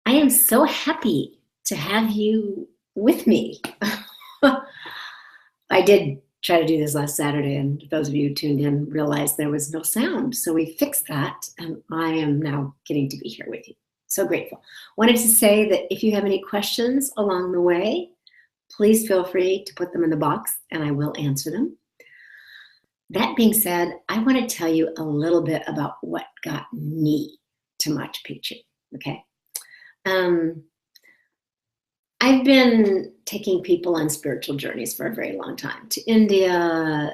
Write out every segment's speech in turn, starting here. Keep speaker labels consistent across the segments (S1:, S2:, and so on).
S1: I am so happy to have you with me. I did try to do this last Saturday, and those of you who tuned in realized there was no sound. So we fixed that, and I am now getting to be here with you. So grateful. Wanted to say that if you have any questions along the way, please feel free to put them in the box, and I will answer them. That being said, I want to tell you a little bit about what got me to Machu Picchu, okay? I've been taking people on spiritual journeys for a very long time, to India,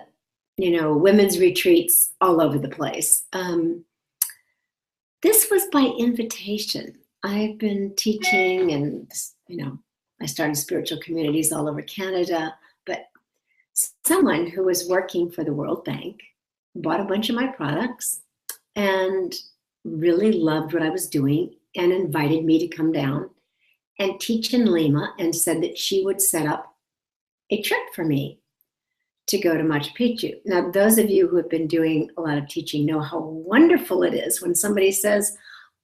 S1: women's retreats all over the place. This was by invitation. I've been teaching and, I started spiritual communities all over Canada, but someone who was working for the World Bank bought a bunch of my products and really loved what I was doing and invited me to come down and teach in Lima, and said that she would set up a trip for me to go to Machu Picchu. Now, those of you who have been doing a lot of teaching know how wonderful it is when somebody says,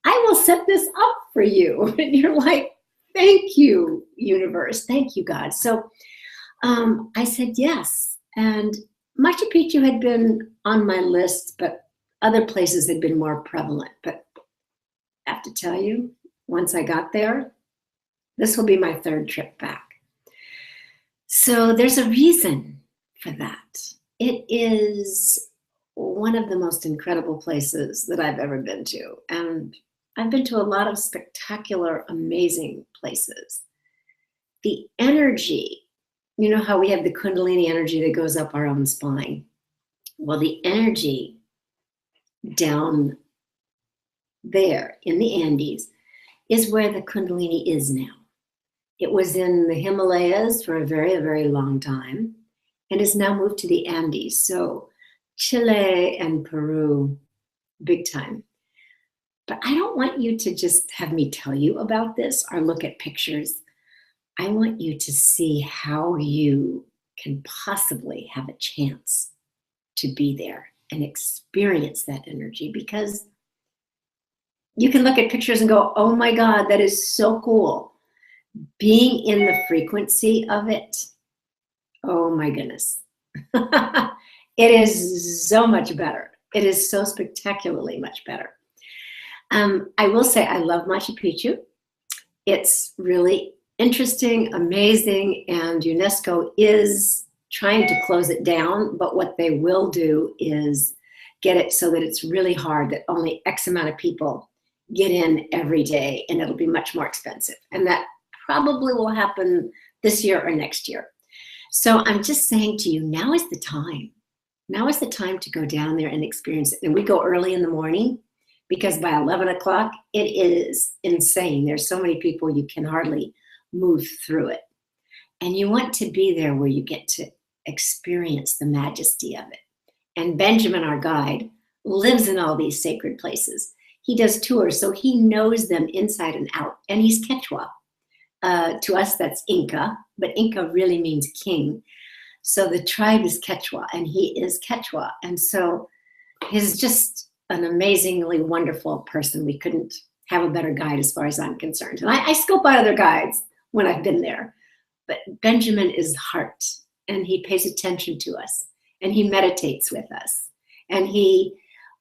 S1: I will set this up for you. And you're like, thank you, universe. Thank you, God. So I said yes. And Machu Picchu had been on my list, but other places had been more prevalent. But I have to tell you, once I got there, this will be my third trip back. So there's a reason for that. It is one of the most incredible places that I've ever been to. And I've been to a lot of spectacular, amazing places. The energy, you know how we have the Kundalini energy that goes up our own spine? Well, the energy down there in the Andes is where the Kundalini is now. It was in the Himalayas for a very, very long time and has now moved to the Andes. So Chile and Peru, big time. But I don't want you to just have me tell you about this or look at pictures. I want you to see how you can possibly have a chance to be there and experience that energy, because you can look at pictures and go, oh my God, that is so cool. Being in the frequency of it, oh my goodness. It is so much better. It is so spectacularly much better. I will say I love Machu Picchu. It's really interesting, amazing, and UNESCO is trying to close it down, but what they will do is get it so that it's really hard, that only X amount of people get in every day, and it'll be much more expensive. And that probably will happen this year or next year. So I'm just saying to you, now is the time. Now is the time to go down there and experience it. And we go early in the morning, because by 11 o'clock, it is insane. There's so many people you can hardly move through it. And you want to be there where you get to experience the majesty of it. And Benjamin, our guide, lives in all these sacred places. He does tours, so he knows them inside and out. And he's Quechua. To us, that's Inca, but Inca really means king. So the tribe is Quechua, and he is Quechua. And so he's just an amazingly wonderful person. We couldn't have a better guide as far as I'm concerned. And I scope out other guides when I've been there. But Benjamin is heart, and he pays attention to us, and he meditates with us, and he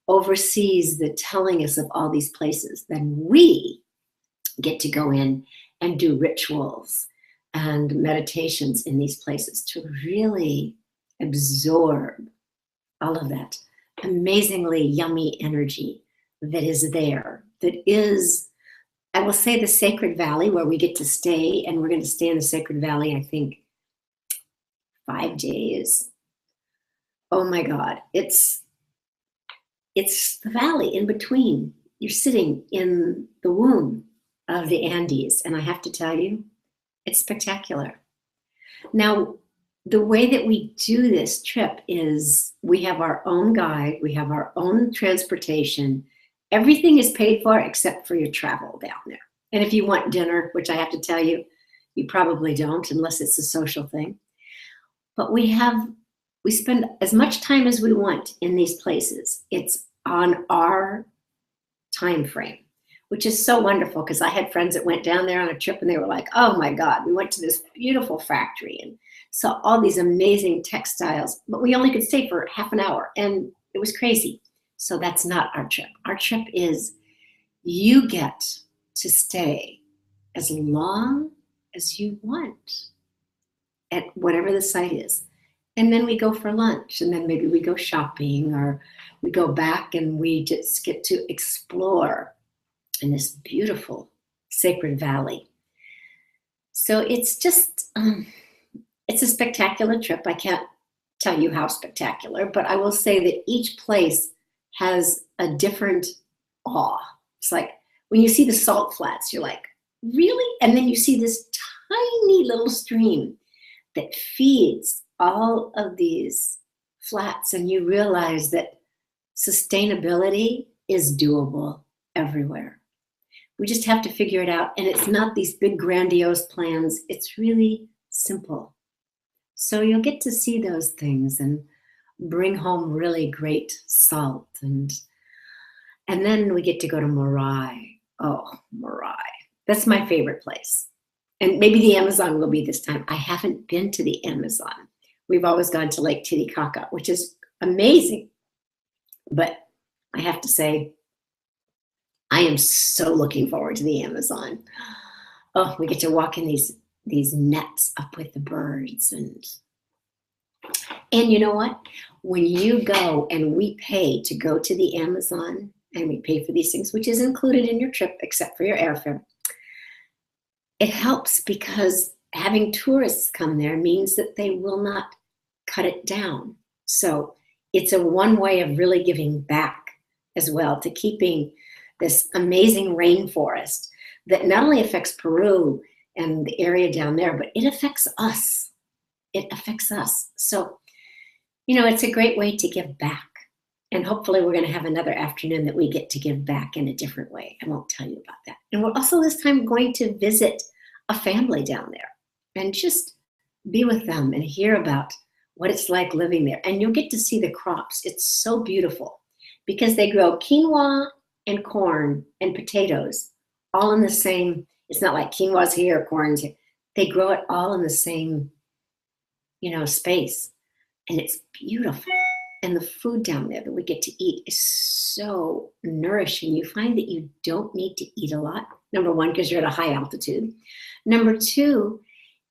S1: oversees the telling us of all these places. Then we get to go in and do rituals and meditations in these places to really absorb all of that amazingly yummy energy that is there, that is, I will say, the Sacred Valley, where we get to stay, and we're going to stay in the Sacred Valley, I think, 5 days. Oh my God, it's the valley in between. You're sitting in the womb of the Andes, and I have to tell you, it's spectacular. Now, the way that we do this trip is we have our own guide, we have our own transportation. Everything is paid for except for your travel down there. And if you want dinner, which I have to tell you, you probably don't unless it's a social thing. But we spend as much time as we want in these places. It's on our time frame. which is so wonderful because I had friends that went down there on a trip and they were like, oh my God, we went to this beautiful factory and saw all these amazing textiles, but we only could stay for half an hour and it was crazy. So that's not our trip. Our trip is you get to stay as long as you want at whatever the site is. And then we go for lunch, and then maybe we go shopping, or we go back and we just get to explore in this beautiful sacred valley. So it's just, it's a spectacular trip. I can't tell you how spectacular, but I will say that each place has a different awe. It's like when you see the salt flats, you're like, really? And then you see this tiny little stream that feeds all of these flats, and you realize that sustainability is doable everywhere. We just have to figure it out, and it's not these big grandiose plans. It's really simple. So you'll get to see those things and bring home really great salt, and then we get to go to Morai. Oh, Morai. That's my favorite place. And maybe the Amazon will be this time. I haven't been to the Amazon. We've always gone to Lake Titicaca, which is amazing. But I have to say, I am so looking forward to the Amazon. Oh, we get to walk in these nets up with the birds. And you know what? When you go and we pay to go to the Amazon, and we pay for these things, which is included in your trip, except for your airfare, it helps because having tourists come there means that they will not cut it down. So it's a one way of really giving back as well to keeping this amazing rainforest that not only affects Peru and the area down there, but it affects us. It affects us. So, it's a great way to give back. And hopefully we're going to have another afternoon that we get to give back in a different way. I won't tell you about that. And we're also this time going to visit a family down there and just be with them and hear about what it's like living there. And you'll get to see the crops. It's so beautiful because they grow quinoa and corn and potatoes all in the same. It's not like quinoa's here, corn's here. They grow it all in the same, space. And it's beautiful. And the food down there that we get to eat is so nourishing. You find that you don't need to eat a lot. Number one, because you're at a high altitude. Number two,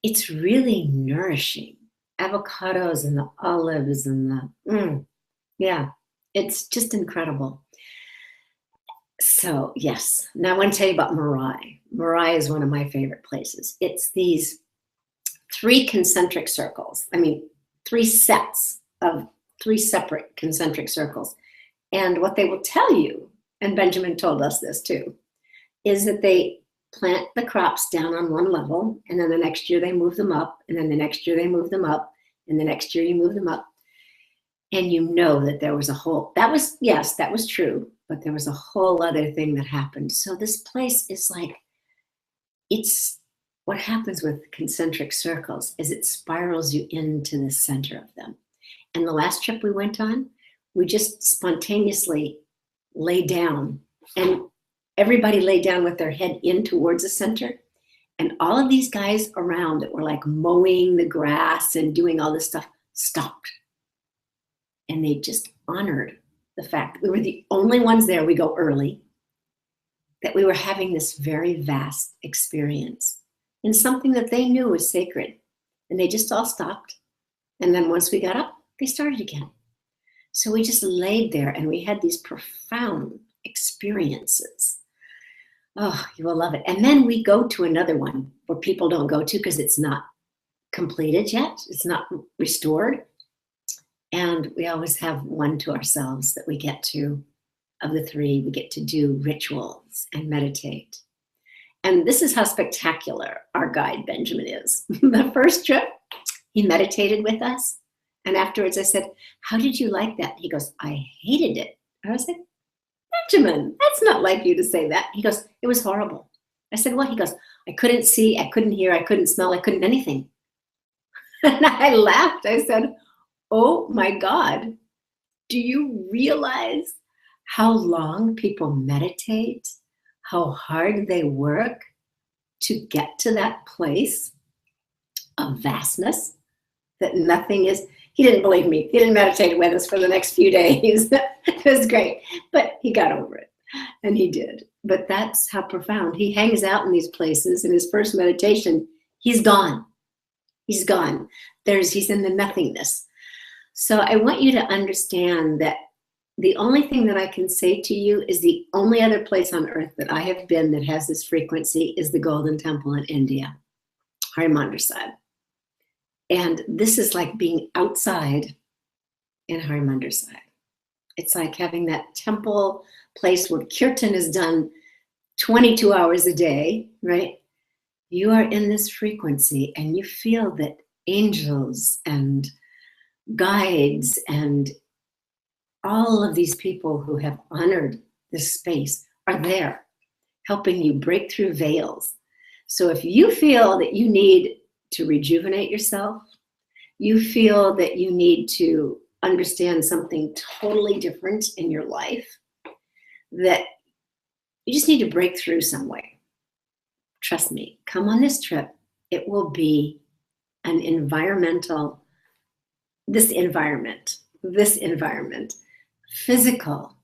S1: it's really nourishing. Avocados and the olives and it's just incredible. So yes, now I want to tell you about Morai. Morai is one of my favorite places. It's these 3 concentric circles. 3 sets of 3 separate concentric circles. And what they will tell you, and Benjamin told us this too, is that they plant the crops down on one level, and then the next year they move them up, and then the next year they move them up, and the next year you move them up. And that there was that was true, but there was a whole other thing that happened. So this place is like, it's what happens with concentric circles is it spirals you into the center of them. And the last trip we went on, we just spontaneously lay down, and everybody lay down with their head in towards the center. And all of these guys around that were like mowing the grass and doing all this stuff stopped. And they just honored the fact that we were the only ones there. We go early, that we were having this very vast experience in something that they knew was sacred. And they just all stopped. And then once we got up, they started again. So we just laid there and we had these profound experiences. Oh, you will love it. And then we go to another one where people don't go to because it's not completed yet. It's not restored. And we always have one to ourselves that we get to, of the 3, we get to do rituals and meditate. And this is how spectacular our guide, Benjamin, is. The first trip, he meditated with us. And afterwards I said, how did you like that? He goes, I hated it. I was like, Benjamin, that's not like you to say that. He goes, it was horrible. I said, what? He goes, I couldn't see, I couldn't hear, I couldn't smell, I couldn't anything. And I laughed. I said, oh my God, do you realize how long people meditate, how hard they work to get to that place of vastness, that nothing is. He didn't believe me. He didn't meditate with us for the next few days. It was great, but he got over it, and he did. But that's how profound. He hangs out in these places. In his first meditation, he's gone. He's gone. He's in the nothingness. So I want you to understand that the only thing that I can say to you is the only other place on earth that I have been that has this frequency is the Golden Temple in India, Harimandir Sahib. And this is like being outside in Harimandir Sahib. It's like having that temple place where kirtan is done 22 hours a day, right? You are in this frequency and you feel that angels and guides and all of these people who have honored this space are there helping you break through veils. So if you feel that you need to rejuvenate yourself, you feel that you need to understand something totally different in your life, that you just need to break through some way. Trust me, come on this trip. It will be an this environment, physical,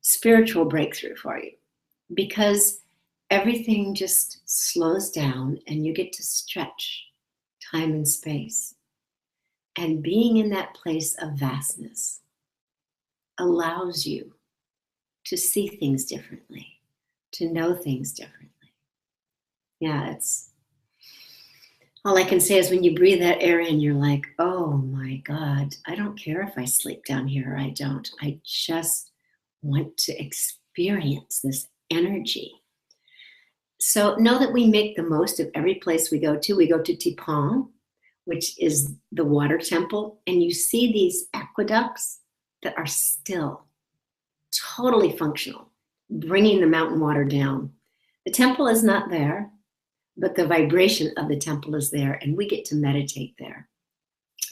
S1: spiritual breakthrough for you, because everything just slows down and you get to stretch time and space. And being in that place of vastness allows you to see things differently, to know things differently. Yeah, all I can say is when you breathe that air in, you're like, oh my God, I don't care if I sleep down here or I don't. I just want to experience this energy. So know that we make the most of every place we go to. We go to Tipon, which is the water temple, and you see these aqueducts that are still totally functional, bringing the mountain water down. The temple is not there, but the vibration of the temple is there, and we get to meditate there.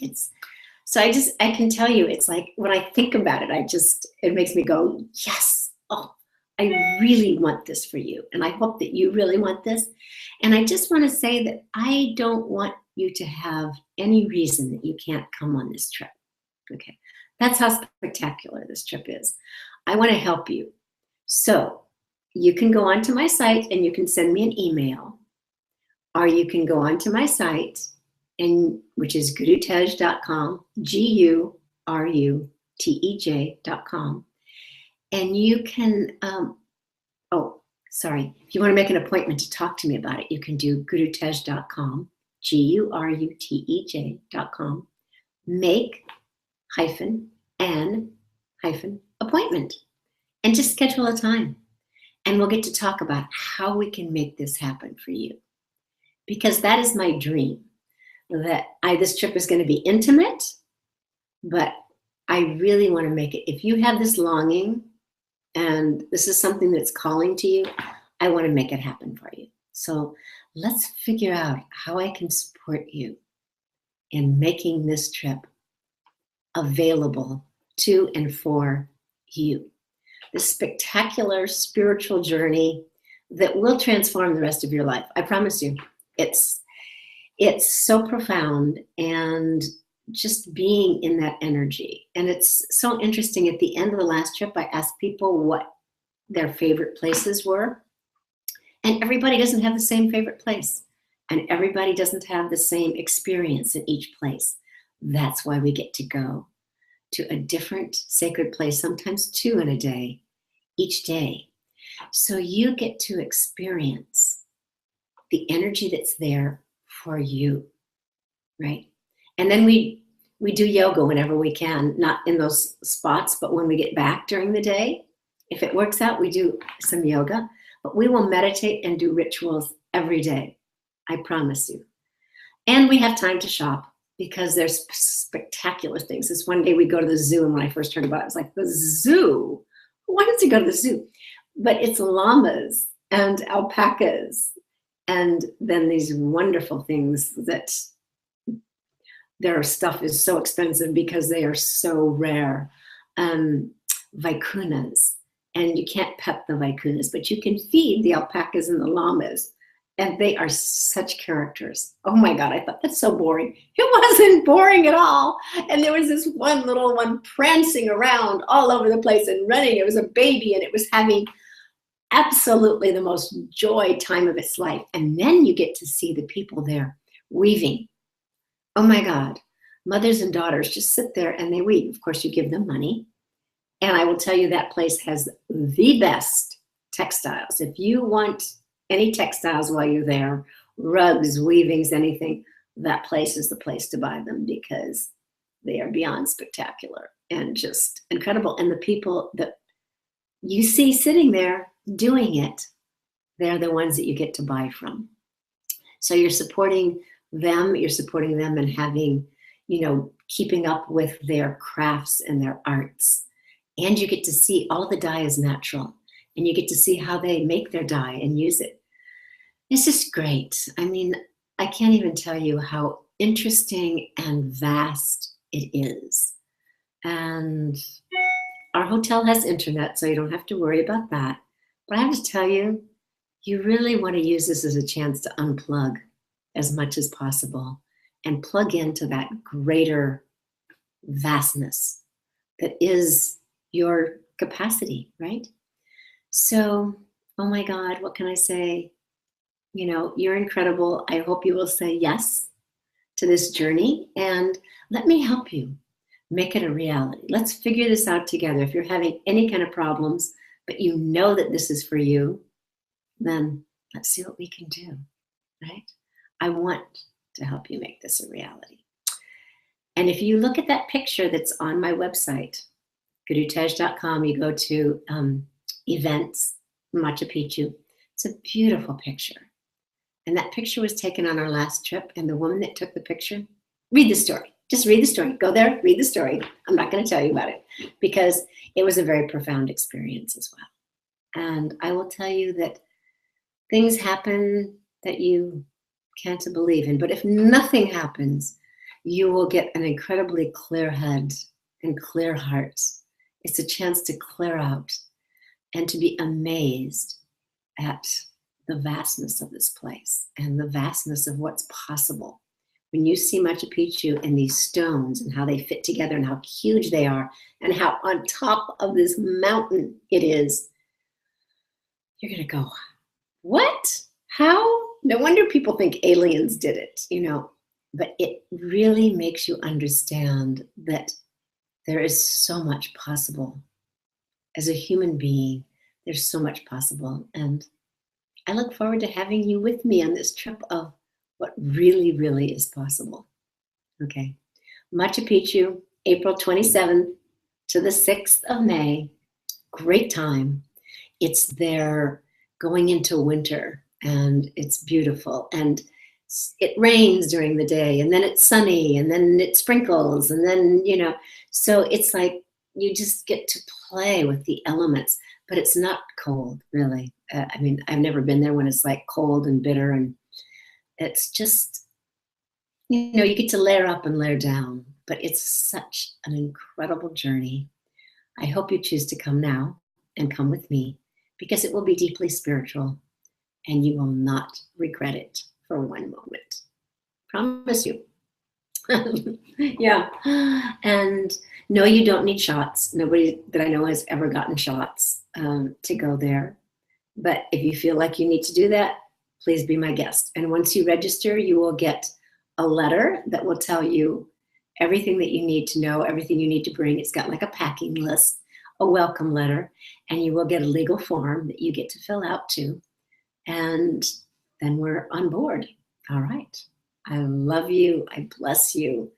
S1: I can tell you, it's like when I think about it, it makes me go, yes, oh, I really want this for you. And I hope that you really want this. And I just want to say that I don't want you to have any reason that you can't come on this trip. Okay. That's how spectacular this trip is. I want to help you. So you can go onto my site and you can send me an email, or you can go onto my site, which is gurutej.com, GURUTEJ.com. And you can, if you want to make an appointment to talk to me about it, you can do gurutej.com, GURUTEJ.com, make-an-appointment, and just schedule a time. And we'll get to talk about how we can make this happen for you. Because that is my dream, that this trip is going to be intimate, but I really want to make it. If you have this longing and this is something that's calling to you, I want to make it happen for you. So let's figure out how I can support you in making this trip available to and for you. This spectacular spiritual journey that will transform the rest of your life. I promise you. It's so profound, and just being in that energy. And it's so interesting. At the end of the last trip, I asked people what their favorite places were. And everybody doesn't have the same favorite place. And everybody doesn't have the same experience in each place. That's why we get to go to a different sacred place, sometimes 2 in a day, each day. So you get to experience the energy that's there for you, right? And then we do yoga whenever we can, not in those spots, but when we get back during the day. If it works out, we do some yoga, but we will meditate and do rituals every day. I promise you. And we have time to shop because there's spectacular things. This one day we go to the zoo, and when I first heard about it, I was like, the zoo? Why does he go to the zoo? But it's llamas and alpacas, and then these wonderful things that their stuff is so expensive because they are so rare. Vicunas And you can't pet the vicunas, but you can feed the alpacas and the llamas. And they are such characters. Oh my God, I thought that's so boring. It wasn't boring at all. And there was this one little one prancing around all over the place and running. It was a baby and it was having absolutely the most joy time of its life. And then you get to see the people there weaving. Oh my God. Mothers and daughters just sit there and they weave. Of course, you give them money. And I will tell you that place has the best textiles. If you want any textiles while you're there, rugs, weavings, anything, that place is the place to buy them because they are beyond spectacular and just incredible. And the people that you see sitting there doing it, they're the ones that you get to buy from. So you're supporting them and having, keeping up with their crafts and their arts. And you get to see all the dye is natural. And you get to see how they make their dye and use it. It's just great. I mean, I can't even tell you how interesting and vast it is. And our hotel has internet, so you don't have to worry about that. But I have to tell you, you really want to use this as a chance to unplug as much as possible and plug into that greater vastness that is your capacity, right? So, oh my God, what can I say? You're incredible. I hope you will say yes to this journey and let me help you make it a reality. Let's figure this out together. If you're having any kind of problems, but you know that this is for you, then let's see what we can do, right? I want to help you make this a reality. And if you look at that picture that's on my website, gurutej.com, you go to events, Machu Picchu. It's a beautiful picture. And that picture was taken on our last trip. And the woman that took the picture, read the story. Just read the story. Go there, read the story. I'm not going to tell you about it because it was a very profound experience as well. And I will tell you that things happen that you can't believe in. But if nothing happens, you will get an incredibly clear head and clear heart. It's a chance to clear out and to be amazed at the vastness of this place and the vastness of what's possible. When you see Machu Picchu and these stones and how they fit together and how huge they are and how on top of this mountain it is, you're going to go, what? How? No wonder people think aliens did it, but it really makes you understand that there is so much possible. As a human being, there's so much possible. And I look forward to having you with me on this trip of what really, really is possible. Okay. Machu Picchu, April 27th to the 6th of May. Great time. It's there going into winter and it's beautiful. And it rains during the day and then it's sunny and then it sprinkles and then, so it's like you just get to play with the elements, but it's not cold really. I've never been there when it's like cold and bitter and it's just, you get to layer up and layer down, but it's such an incredible journey. I hope you choose to come now and come with me because it will be deeply spiritual and you will not regret it for one moment. Promise you. Yeah. And no, you don't need shots. Nobody that I know has ever gotten shots to go there. But if you feel like you need to do that, please be my guest. And once you register, you will get a letter that will tell you everything that you need to know, everything you need to bring. It's got like a packing list, a welcome letter, and you will get a legal form that you get to fill out too. And then we're on board. All right. I love you. I bless you.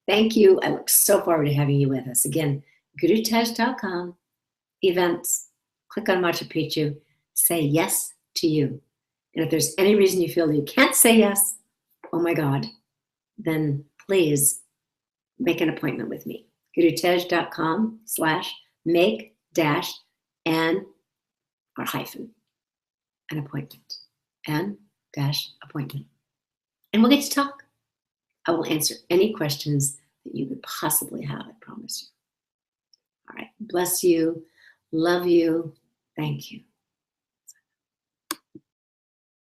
S1: Thank you. I look so forward to having you with us. Again, gurutej.com, events, click on Machu Picchu, say yes to you. And if there's any reason you feel that you can't say yes, oh my God, then please make an appointment with me. gurutej.com/make-an appointment. N-appointment. And we'll get to talk. I will answer any questions that you could possibly have, I promise you. All right. Bless you. Love you. Thank you.